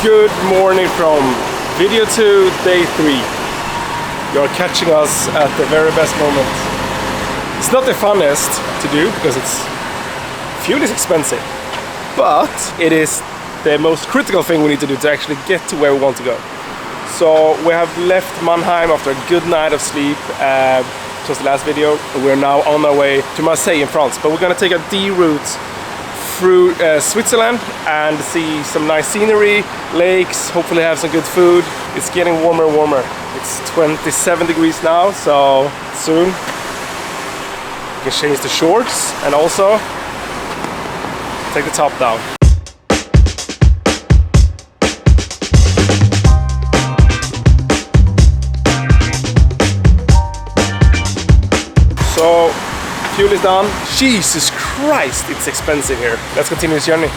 Good morning from video 2, day 3. You're catching us at the very best moment. It's not the funnest to do because fuel is expensive, but it is the most critical thing we need to do to actually get to where we want to go. So we have left Mannheim after a good night of sleep, just the last video. We're now on our way to Marseille in France, but we're gonna take a D route through Switzerland and see some nice scenery, lakes, hopefully have some good food. It's getting warmer and warmer. It's 27 degrees now, so soon you can change the shorts and also take the top down. So fuel is done. Jesus Christ, it's expensive here. Let's continue this journey.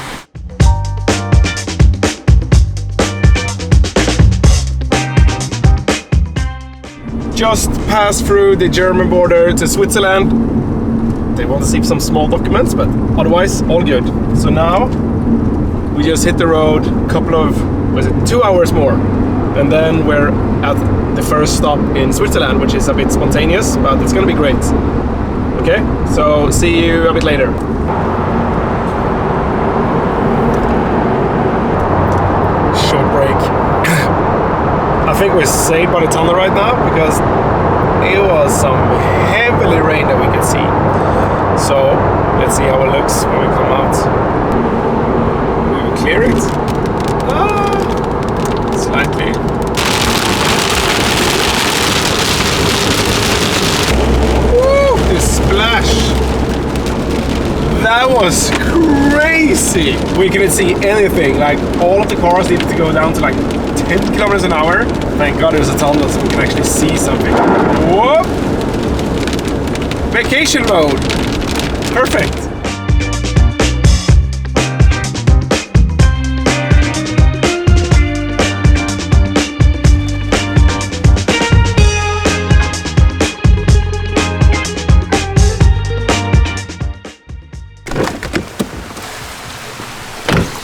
Just passed through the German border to Switzerland. They want to see some small documents, but otherwise all good. So now we just hit the road, couple of, 2 hours more, and then we're at the first stop in Switzerland, which is a bit spontaneous, but it's gonna be great. Okay, so see you a bit later. Short break. I think we're saved by the tunnel right now because it was some heavily rain that we could see. So let's see how it looks when we come out. We will clear it. Slightly. Splash! That was crazy! We couldn't see anything, like all of the cars needed to go down to like 10 kilometers an hour. Thank God there's a tunnel so we can actually see something. Whoop! Vacation mode! Perfect!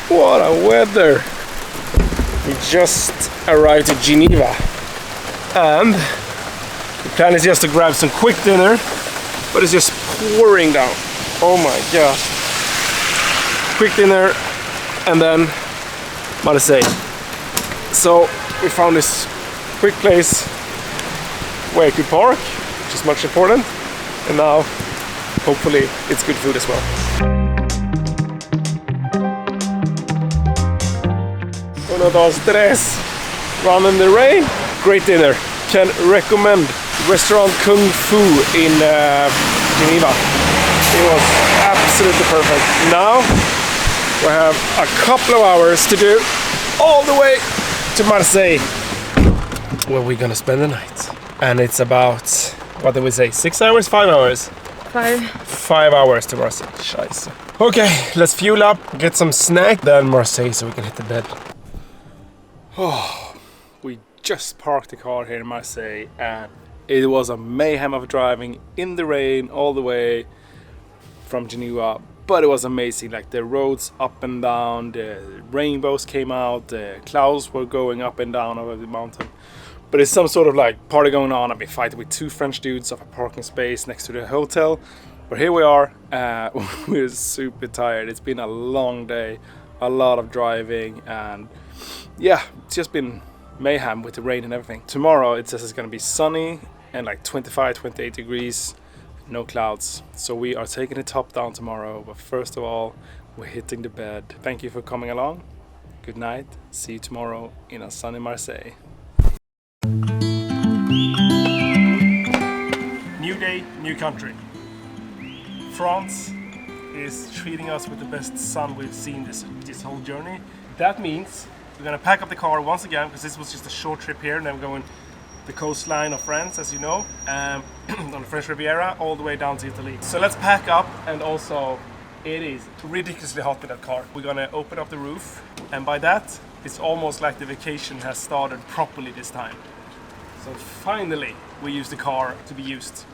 What a weather! We just arrived at Geneva and the plan is just to grab some quick dinner, but it's just pouring down. Oh my god! Quick dinner and then Marseille. So we found this quick place where you could park, which is much important, and now hopefully it's good food as well. 1, 2, 3, run in the rain. Great dinner. Can recommend restaurant Kung Fu in Geneva. It was absolutely perfect. Now we have a couple of hours to do all the way to Marseille, where we're gonna spend the night. And it's about, what did we say, 6 hours, 5 hours? 5 hours to Marseille. Scheiße. Okay, let's fuel up, get some snack, then Marseille so we can hit the bed. Oh, we just parked the car here in Marseille and it was a mayhem of driving in the rain all the way from Geneva, but it was amazing. Like the roads up and down, the rainbows came out, the clouds were going up and down over the mountain. But it's some sort of like party going on. I've been fighting with 2 French dudes of a parking space next to the hotel. But here we are, we're super tired. It's been a long day, a lot of driving, and yeah, it's just been mayhem with the rain and everything. Tomorrow it says it's gonna be sunny and like 25, 28 degrees, no clouds. So we are taking the top down tomorrow, but first of all, we're hitting the bed. Thank you for coming along. Good night. See you tomorrow in a sunny Marseille. New day, new country. France is treating us with the best sun we've seen this whole journey. That means we're gonna pack up the car once again because this was just a short trip here, and then we're going the coastline of France, as you know, on the French Riviera all the way down to Italy. So let's pack up, and also it is ridiculously hot in that car. We're gonna open up the roof, and by that it's almost like the vacation has started properly this time. So finally we use the car to be used.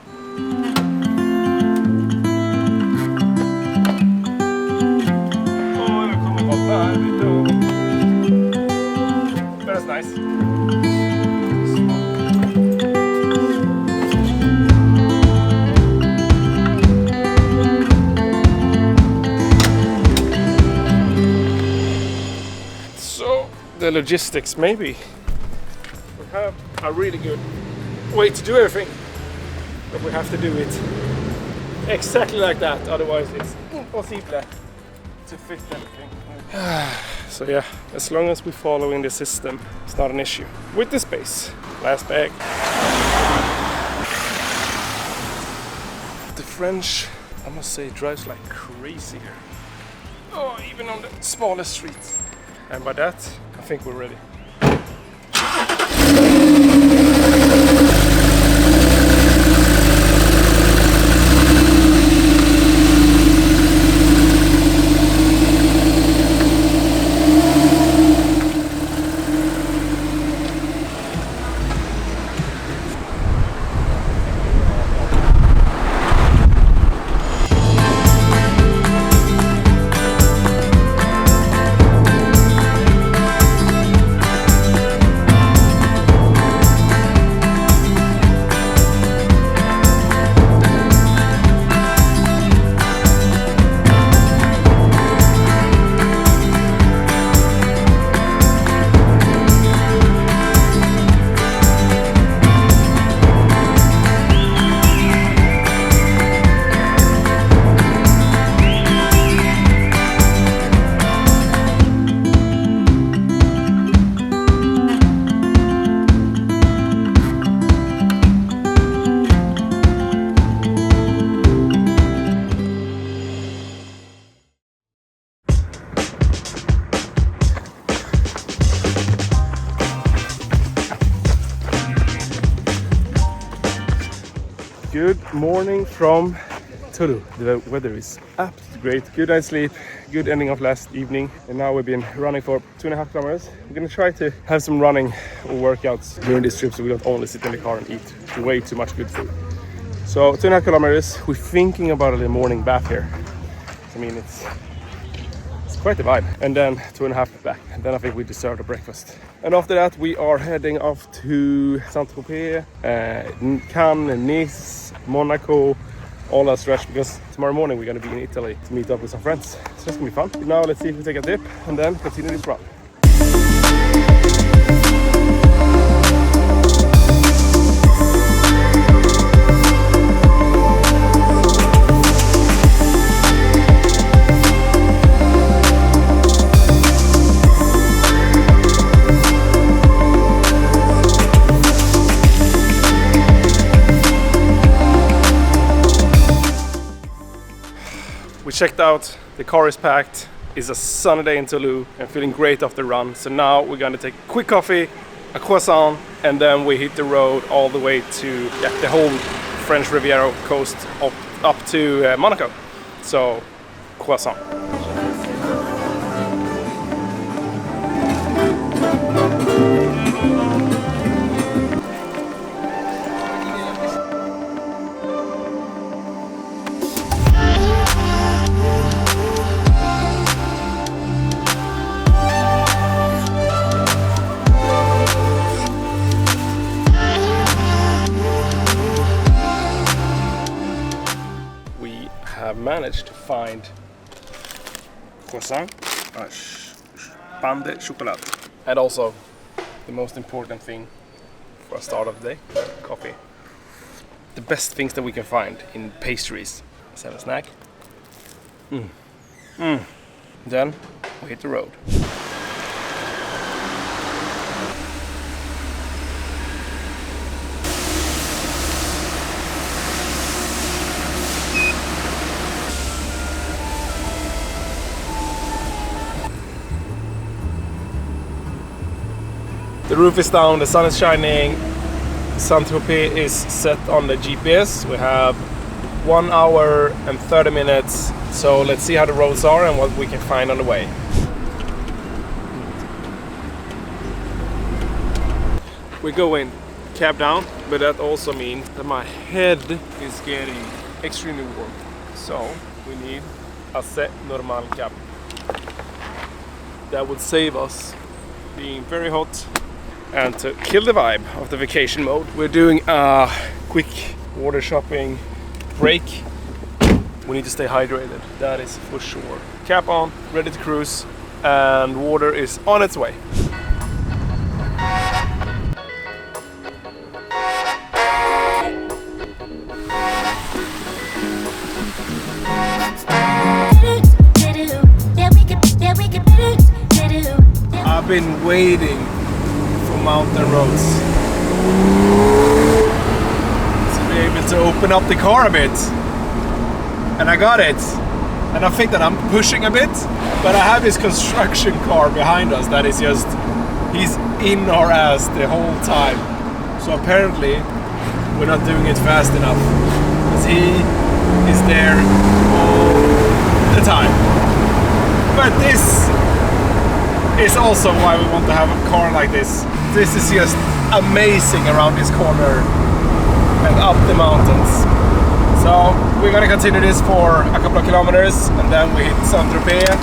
nice. So the logistics, maybe we have a really good way to do everything, but we have to do it exactly like that, otherwise it's impossible to fit everything. So yeah, as long as we follow in the system, it's not an issue. With the space, last bag. The French, I must say, drives like crazy here. Oh, even on the smallest streets. And by that, I think we're ready. Good morning from Toulon. The weather is absolutely great. Good night's sleep, good ending of last evening. And now we've been running for 2.5 kilometers. We're gonna try to have some running or workouts during this trip so we don't only sit in the car and eat way too much good food. So 2.5 kilometers, we're thinking about a morning bath here. I mean, it's quite a vibe. And then 2.5 back. And then I think we deserve a breakfast. And after that, we are heading off to Tropez, Cannes, Nice, Monaco, all that stretch, because tomorrow morning we're going to be in Italy to meet up with some friends. So it's going to be fun. Now let's see if we take a dip and then continue this run. We checked out, the car is packed, it's a sunny day in Toulon, and feeling great after the run. So now we're gonna take a quick coffee, a croissant, and then we hit the road all the way to the whole French Riviera coast up to Monaco. So, croissant. Managed to find croissant, pain de chocolat, and also the most important thing for a start of the day, coffee. The best things that we can find in pastries. Let's have a snack. Then we hit the road. The roof is down, the sun is shining, Saint-Tropez is set on the GPS. We have 1 hour and 30 minutes, so let's see how the roads are and what we can find on the way. We're going cab down, but that also means that my head is getting extremely warm. So we need a set normal cab. That would save us being very hot And to kill the vibe of the vacation mode, we're doing a quick water shopping break. We need to stay hydrated, that is for sure. Cap on, ready to cruise, and water is on its way. I've been waiting for mountain roads to be able to open up the car a bit, and I got it. And I think that I'm pushing a bit, but I have this construction car behind us that is just, he's in our ass the whole time. So apparently we're not doing it fast enough, because he is there all the time. But this is also why we want to have a car like this. This is just amazing around this corner and up the mountains. So we're gonna continue this for a couple of kilometers, and then we hit Tropez.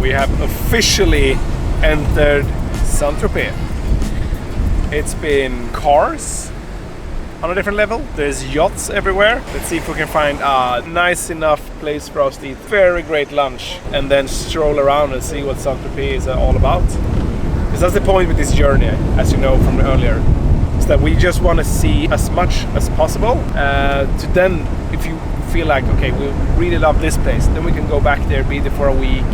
We have officially entered Tropez. It's been cars on a different level. There's yachts everywhere. Let's see if we can find a nice enough place for us to eat very great lunch and then stroll around and see what Tropez is all about. Because that's the point with this journey, as you know from earlier, is that we just want to see as much as possible. To then, if you feel like, okay, we really love this place, then we can go back there, be there for a week.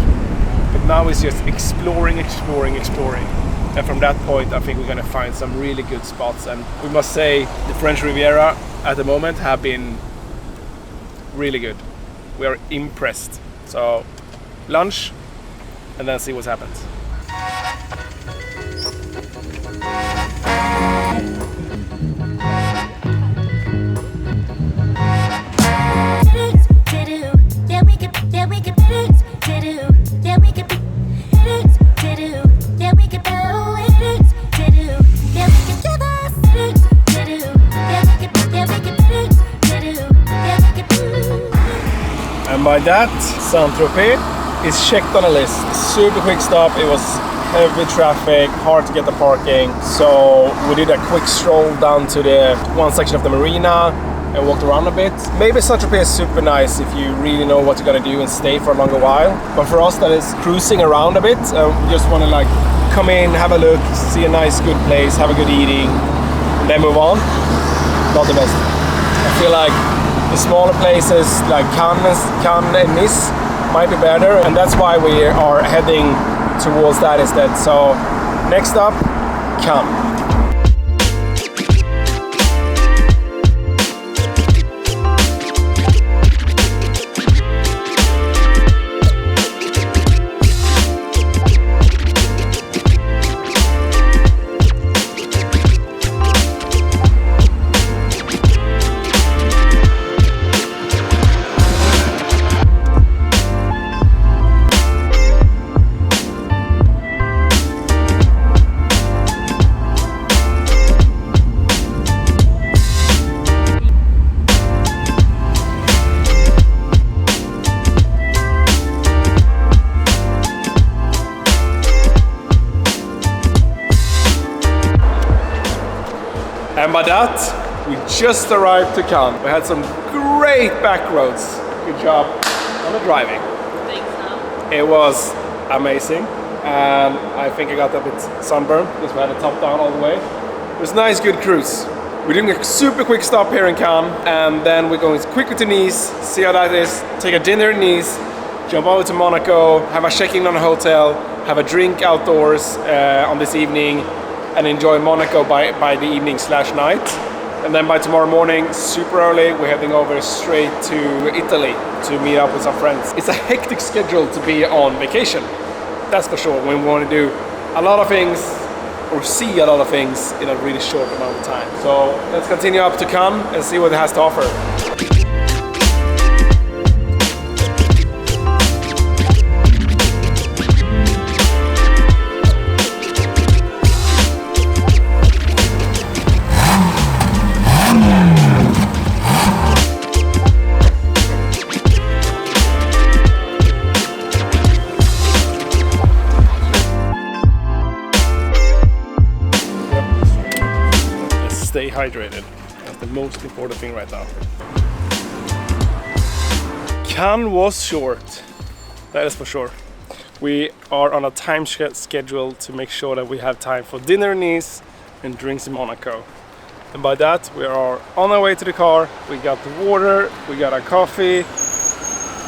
But now it's just exploring. And from that point, I think we're gonna find some really good spots. And we must say, the French Riviera at the moment have been really good. We are impressed. So, lunch, and then see what happens. And by that, Tropez is checked on a list. Super quick stop. It was heavy traffic, hard to get the parking. So we did a quick stroll down to the one section of the marina and walked around a bit. Maybe Tropez is super nice if you really know what you're gonna do and stay for a longer while. But for us, that is cruising around a bit. We just wanna like come in, have a look, see a nice, good place, have a good eating, and then move on. Not the best. I feel like the smaller places like Cannes and Nice might be better, and that's why we are heading towards that instead. So next up, Cannes. And by that, we just arrived to Cannes. We had some great back roads. Good job on the driving. Thanks, Sam. It was amazing. And I think I got a bit sunburned because we had the top down all the way. It was a nice, good cruise. We're doing a super quick stop here in Cannes, and then we're going quickly to Nice, see how that is, take a dinner in Nice, jump over to Monaco, have a check-in on a hotel, have a drink outdoors on this evening, and enjoy Monaco by the evening/night. And then by tomorrow morning, super early, we're heading over straight to Italy to meet up with some friends. It's a hectic schedule to be on vacation, that's for sure, when we want to do a lot of things or see a lot of things in a really short amount of time. So let's continue up to Cannes and see what it has to offer. hydrated. That's the most important thing right now. Cannes was short, that is for sure. We are on a time schedule to make sure that we have time for dinner in Nice and drinks in Monaco. And by that, we are on our way to the car. We got the water, we got our coffee,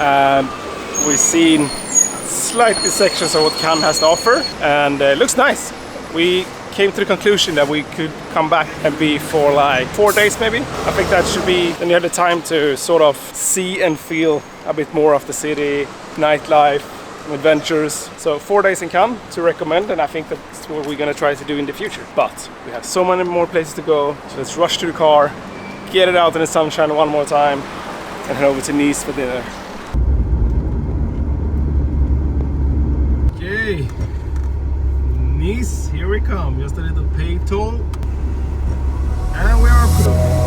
and we've seen slightly sections of what Cannes has to offer, and it looks nice. We came to the conclusion that we could come back and be for like 4 days maybe. I think that should be, then you have the time to sort of see and feel a bit more of the city, nightlife, adventures. So 4 days in Cannes to recommend, and I think that's what we're gonna try to do in the future. But we have so many more places to go, so let's rush to the car, get it out in the sunshine one more time, and head over to Nice for dinner. Okay, Nice, here we come. Just a little paid toll, and we are approved.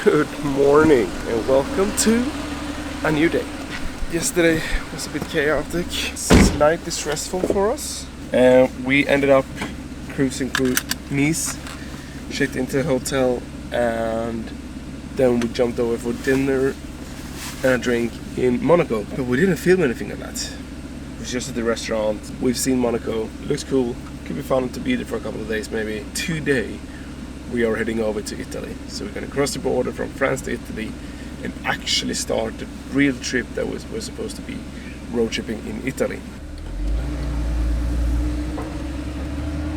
Good morning and welcome to a new day. Yesterday was a bit chaotic, slightly stressful for us, and we ended up cruising through Nice, checked into a hotel, and then we jumped over for dinner and a drink in Monaco. But we didn't film anything of that. It was just at the restaurant. We've seen Monaco, it looks cool, could be fun to be there for a couple of days maybe. Today we are heading over to Italy. So we're going to cross the border from France to Italy and actually start the real trip that was supposed to be road tripping in Italy.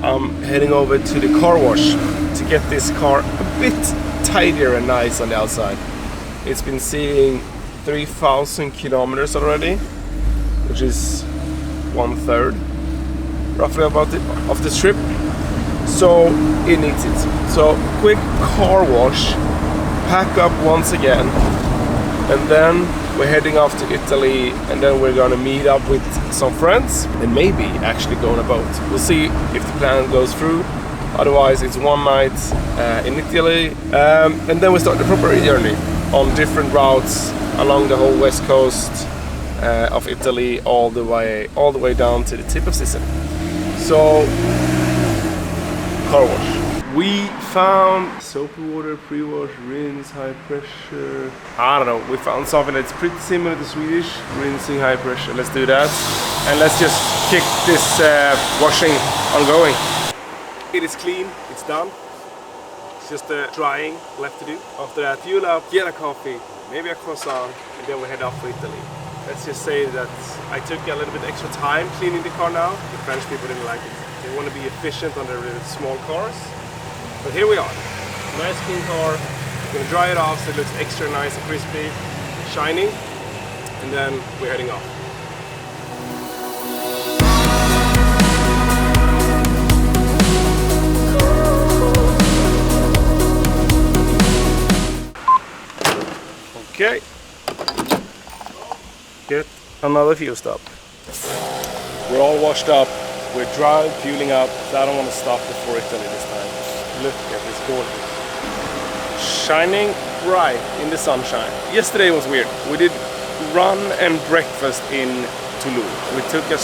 I'm heading over to the car wash to get this car a bit tidier and nice on the outside. It's been seeing 3,000 kilometers already, which is 1/3 roughly about of this trip. So it needs it. So quick car wash, pack up once again, and then we're heading off to Italy, and then we're gonna meet up with some friends and maybe actually go on a boat. We'll see if the plan goes through. Otherwise it's one night in Italy, and then we start the proper journey on different routes along the whole west coast of Italy, all the way down to the tip of Sicily. So car wash. We found soapy water, pre-wash, rinse, high pressure. I don't know, we found something that's pretty similar to Swedish, rinsing, high pressure. Let's do that. And let's just kick this washing ongoing. It is clean, it's done. It's just drying left to do. After that, fuel up, get a coffee, maybe a croissant, and then we head off for Italy. Let's just say that I took a little bit extra time cleaning the car now. The French people didn't like it. They want to be efficient on their really small cars. But here we are. Nice clean car. We're going to dry it off so it looks extra nice and crispy, shiny. And then we're heading off. Okay. Get another fuel stop. We're all washed up. We're dry, fueling up, so I don't want to stop before Italy this time. Look at this gorgeous. Shining bright in the sunshine. Yesterday was weird. We did run and breakfast in Toulon. We took a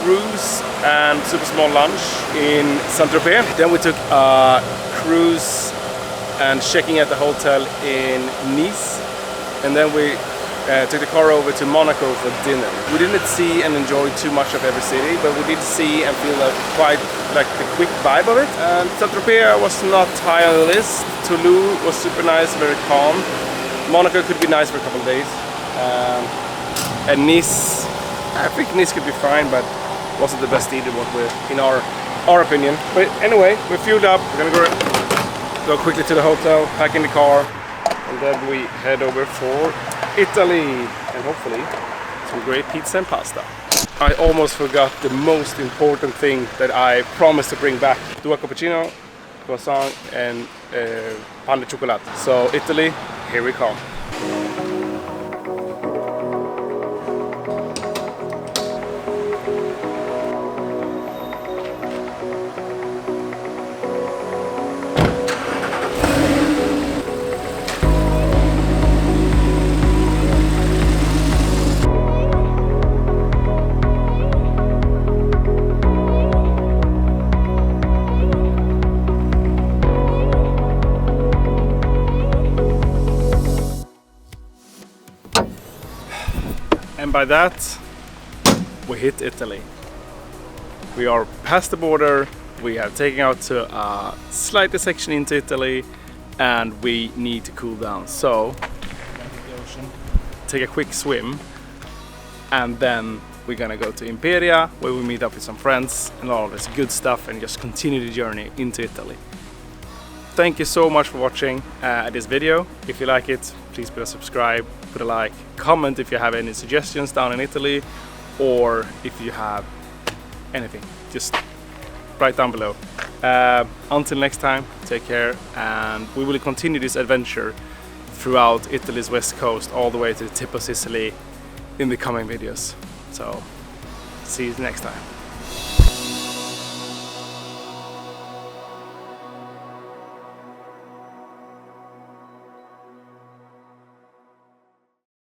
cruise and super small lunch in Tropez. Then we took a cruise and checking at the hotel in Nice. And then we took the car over to Monaco for dinner. We didn't see and enjoy too much of every city, but we did see and feel quite like the quick vibe of it. And Tropez was not high on the list. Toulon was super nice, very calm. Monaco could be nice for a couple of days. And Nice, I think Nice could be fine, but wasn't the best either, what we're in our opinion. But anyway, we're fueled up. We're gonna go quickly to the hotel, pack in the car, and then we head over for Italy and hopefully some great pizza and pasta. I almost forgot the most important thing that I promised to bring back: due cappuccino, croissant, and pan de chocolate. So Italy, here we come. And by that, we hit Italy. We are past the border, we have taken out to a slight section into Italy, and we need to cool down. So, take a quick swim, and then we're gonna go to Imperia, where we meet up with some friends and all of this good stuff, and just continue the journey into Italy. Thank you so much for watching this video. If you like it, please put a subscribe, put a like, comment if you have any suggestions down in Italy, or if you have anything, just write down below. Until next time, take care, and we will continue this adventure throughout Italy's west coast all the way to the tip of Sicily in the coming videos. So, see you next time.